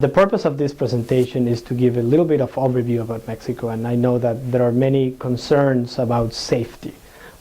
The purpose of this presentation is to give a little bit of overview about Mexico, and I know that there are many concerns about safety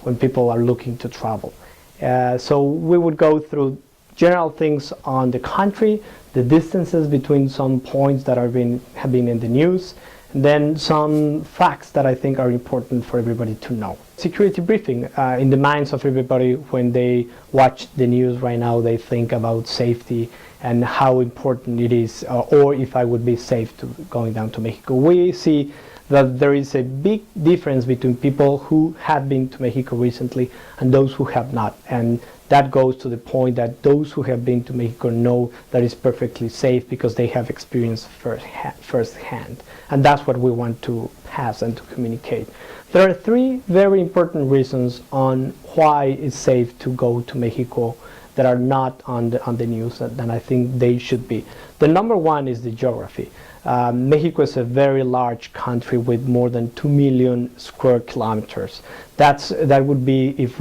when people are looking to travel. So we would go through general things on the country, the distances between some points that have been in the news, and then some facts that I think are important for everybody to know. Security briefing, in the minds of everybody when they watch the news right now, they think about safety and how important it is, or if I would be safe to going down to Mexico. We see that there is a big difference between people who have been to Mexico recently and those who have not. And that goes to the point that those who have been to Mexico know that it's perfectly safe because they have experienced firsthand. And that's what we want to pass and to communicate. There are three very important reasons on why it's safe to go to Mexico that are not on the news, and I think they should be. The number one is the geography. Mexico is a very large country with more than 2 million square kilometers. That would be if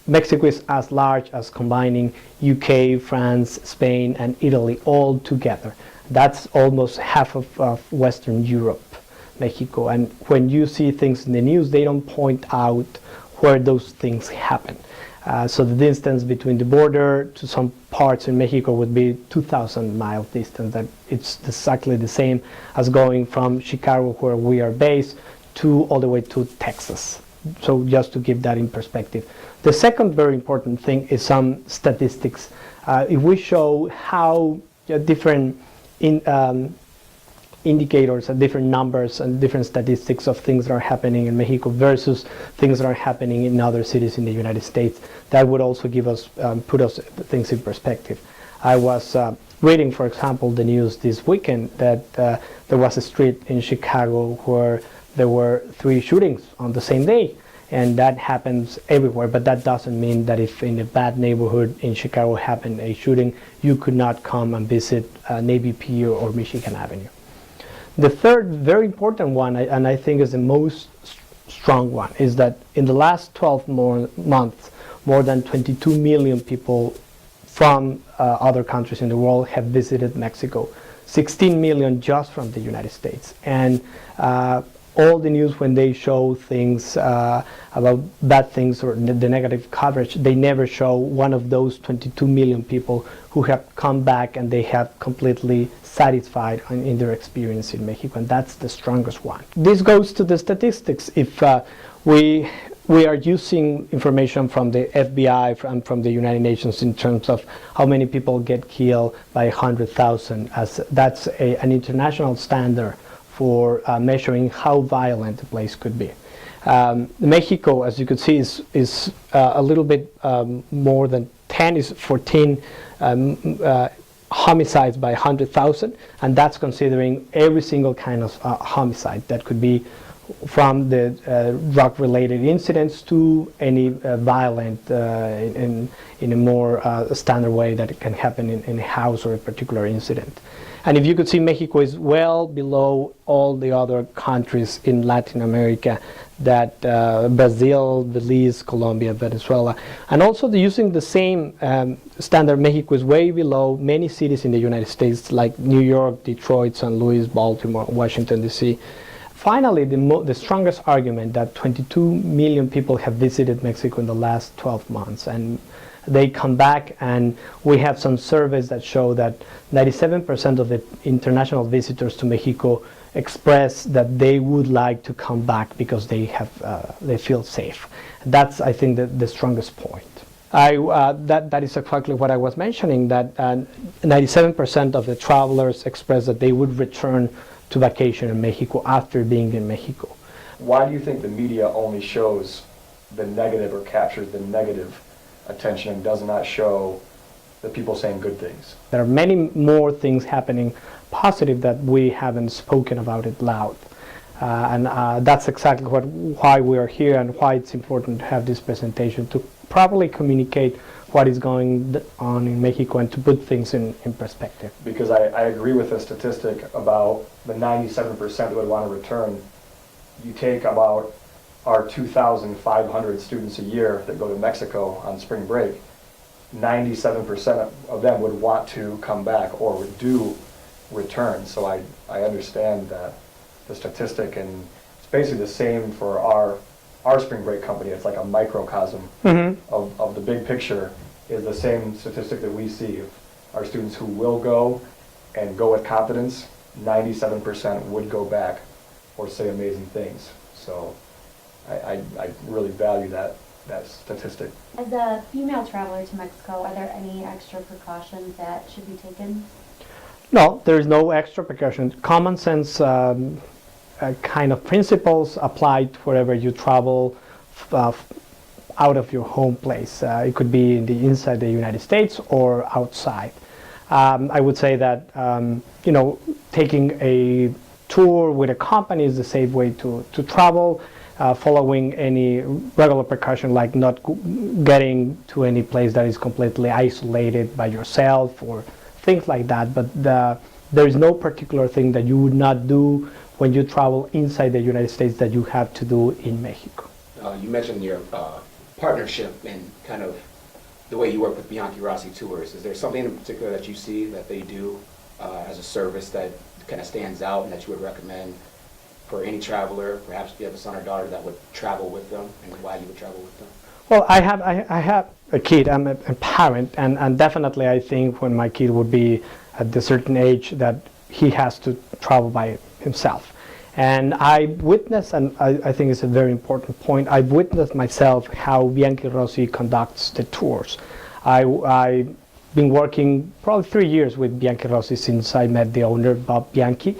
Mexico is as large as combining UK, France, Spain, and Italy all together. That's almost half of Western Europe, Mexico. And when you see things in the news, they don't point out where those things happen. So the distance between the border to some parts in Mexico would be 2,000 mile distance. That it's exactly the same as going from Chicago, where we are based, all the way to Texas. So just to give that in perspective. The second very important thing is some statistics. If we show how different indicators and different numbers and different statistics of things that are happening in Mexico versus things that are happening in other cities in the United States, that would also give us, put us things in perspective. I was reading, for example, the news this weekend that there was a street in Chicago where there were 3 shootings on the same day. And that happens everywhere, but that doesn't mean that if in a bad neighborhood in Chicago happened a shooting, you could not come and visit Navy Pier or Michigan Avenue. The third very important one, and I think is the most strong one, is that in the last 12 months, more than 22 million people from other countries in the world have visited Mexico. 16 million just from the United States. And all the news, when they show things about bad things or the negative coverage, they never show one of those 22 million people who have come back and they have completely satisfied in their experience in Mexico, and that's the strongest one. This goes to the statistics. If we are using information from the FBI and from the United Nations in terms of how many people get killed by 100,000, as that's an international standard for measuring how violent a place could be. Mexico, as you could see, is a little bit more than 10, is 14 homicides by 100,000, and that's considering every single kind of homicide. That could be from the drug-related incidents to any violent in a more standard way that it can happen in a house or a particular incident. And if you could see, Mexico is well below all the other countries in Latin America, that Brazil, Belize, Colombia, Venezuela. And also using the same standard, Mexico is way below many cities in the United States like New York, Detroit, St. Louis, Baltimore, Washington, D.C. Finally, the strongest argument that 22 million people have visited Mexico in the last 12 months. And they come back, and we have some surveys that show that 97% of the international visitors to Mexico express that they would like to come back because they feel safe. That's, I think, the strongest point. That is exactly what I was mentioning, that 97% of the travelers express that they would return to vacation in Mexico after being in Mexico. Why do you think the media only shows the negative or captures the negative attention and does not show the people saying good things? There are many more things happening positive that we haven't spoken about it loud. And that's exactly why we are here and why it's important to have this presentation, to properly communicate what is going on in Mexico and to put things in perspective. Because I agree with the statistic about the 97% that would want to return. You take about our 2,500 students a year that go to Mexico on spring break, 97% of them would want to come back or would do return. So I understand that the statistic, and it's basically the same for our spring break company. It's like a microcosm of the big picture, is the same statistic that we see of our students who will go and go with confidence. 97% would go back or say amazing things. So I really value that statistic. As a female traveler to Mexico, are there any extra precautions that should be taken? No, there's no extra precaution. Common sense kind of principles apply wherever you travel out of your home place. It could be inside the United States or outside. I would say that taking a tour with a company is the safe way to travel. Following any regular precaution, like not getting to any place that is completely isolated by yourself or things like that. But there is no particular thing that you would not do when you travel inside the United States that you have to do in Mexico. You mentioned your partnership and kind of the way you work with Bianchi-Rossi Tours. Is there something in particular that you see that they do as a service that kind of stands out and that you would recommend for any traveler, perhaps if you have a son or daughter that would travel with them, and why you would travel with them? Well, I have a kid. I'm a parent, and definitely I think when my kid would be at a certain age that he has to travel by himself. And I witnessed, and I think it's a very important point, I've witnessed myself how Bianchi-Rossi conducts the tours. I've been working probably 3 years with Bianchi-Rossi since I met the owner, Bob Bianchi,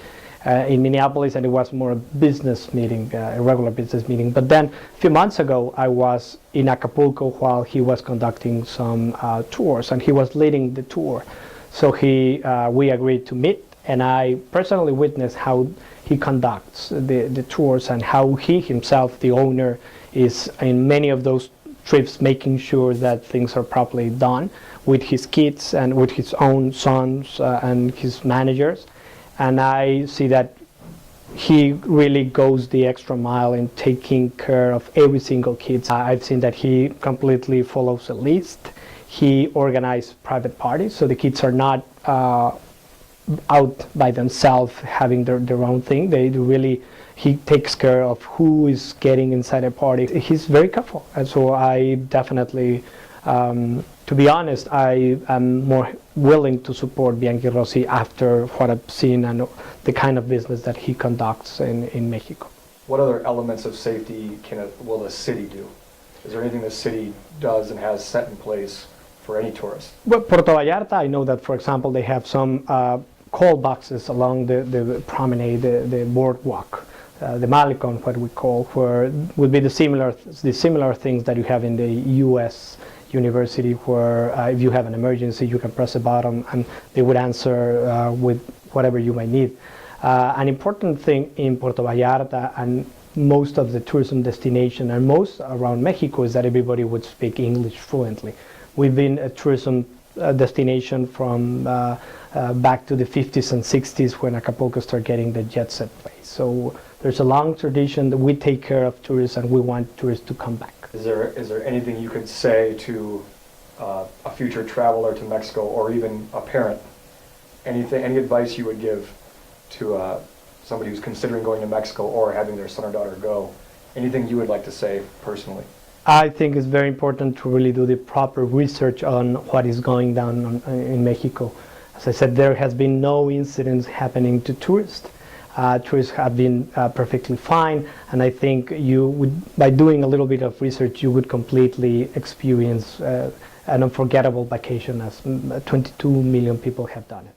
in Minneapolis, and it was more a business meeting, a regular business meeting. But then a few months ago, I was in Acapulco while he was conducting some tours, and he was leading the tour. So we agreed to meet, and I personally witnessed how he conducts the tours and how he himself, the owner, is in many of those trips making sure that things are properly done with his kids and with his own sons and his managers. And I see that he really goes the extra mile in taking care of every single kid. I've seen that he completely follows a list. He organizes private parties, so the kids are not out by themselves having their own thing. He takes care of who is getting inside a party. He's very careful, and so I definitely, to be honest, I am more willing to support Bianchi-Rossi after what I've seen and the kind of business that he conducts in Mexico. What other elements of safety will the city do? Is there anything the city does and has set in place for any tourist? Well, Puerto Vallarta, I know that, for example, they have some call boxes along the promenade, the boardwalk, the Malecon, what we call, where would be the similar things that you have in the U.S. university, where if you have an emergency, you can press a button and they would answer with whatever you might need. An important thing in Puerto Vallarta and most of the tourism destination and most around Mexico is that everybody would speak English fluently. We've been a tourism destination from back to the 50s and 60s when Acapulco started getting the jet set place. So there's a long tradition that we take care of tourists and we want tourists to come back. Is there anything you could say to a future traveler to Mexico, or even a parent? Any advice you would give to somebody who's considering going to Mexico or having their son or daughter go? Anything you would like to say personally? I think it's very important to really do the proper research on what is going down in Mexico. As I said, there has been no incidents happening to tourists. Tourists have been perfectly fine, and I think by doing a little bit of research, you would completely experience an unforgettable vacation, as 22 million people have done it.